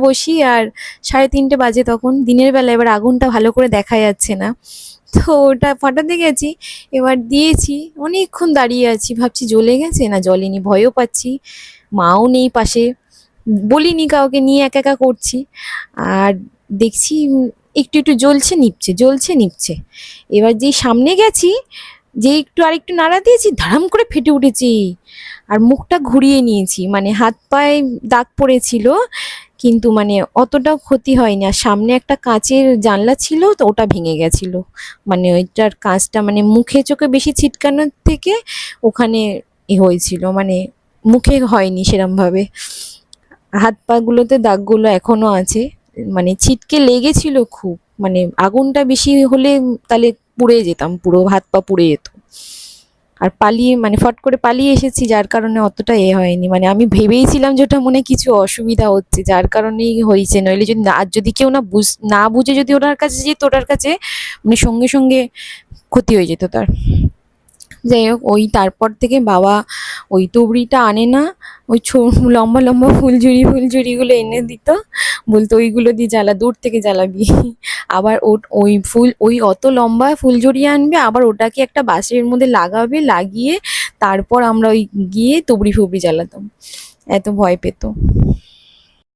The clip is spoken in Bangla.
বসি আর 3:30 বাজে তখন, দিনের বেলা। এবার আগুনটা ভালো করে দেখা যাচ্ছে না, তো ওটা ফাটাতে গেছি, এবার দিয়েছি, অনেকক্ষণ দাঁড়িয়ে আছি, ভাবছি জ্বলে গেছে না জ্বলেনি, ভয়ও পাচ্ছি, মাও নেই পাশে, বলিনি কাউকে, নিয়ে একা একা করছি। আর দেখছি একটু একটু জ্বলছে নিভছে, জ্বলছে নিভছে। এবার যেই সামনে গেছি, যে একটু আরেকটু নাড়া দিয়েছি, ধারাম করে ফেটে উঠেছি। আর মুখটা ঘুরিয়ে নিয়েছি, মানে হাত পায়ে দাগ পড়েছিল, কিন্তু মানে অতটাও ক্ষতি হয়নি। আর সামনে একটা কাঁচের জানলা ছিল, তো ওটা ভেঙে গেছিল, মানে ওইটার কাঁচটা মানে মুখে চোখে বেশি ছিটকানোর থেকে ওখানে হয়েছিল, মানে মুখে হয়নি সেরম ভাবে। হাত পা গুলোতে দাগগুলো এখনো আছে, মানে ছিটকে লেগেছিল খুব, মানে আগুনটা বেশি হলে তাহলে পুড়ে যেতাম, পুরো হাত পা পুড়ে যেত। আর পালিয়ে, মানে ফট করে পালিয়ে এসেছি, যার কারণে অতটা হয়নি, মানে আমি ভেবেইছিলাম যে ওটা মনে কিছু অসুবিধা হচ্ছে, যার কারণেই হয়েছে, নইলে যদি না, আর যদি কেউ না বুঝে যদি ওনার কাছে যেত, ওটার কাছে মানে সঙ্গে সঙ্গে ক্ষতি হয়ে যেত তার। যাই হোক, ওই তারপর থেকে বাবা ওই তুবড়িটা আনে না, ওই লম্বা লম্বা ফুলঝুরিগুলো এনে দিত, বলতো ওইগুলো দিয়ে জ্বালা, দূর থেকে জ্বালাবি। আবার ওই ফুল, ওই অত লম্বা ফুলঝুরি আনবে, আবার ওটাকে একটা বাঁশের মধ্যে লাগাবে, লাগিয়ে তারপর আমরা ওই গিয়ে তুবড়ি ফুবড়ি জ্বালাতাম, এত ভয় পেত।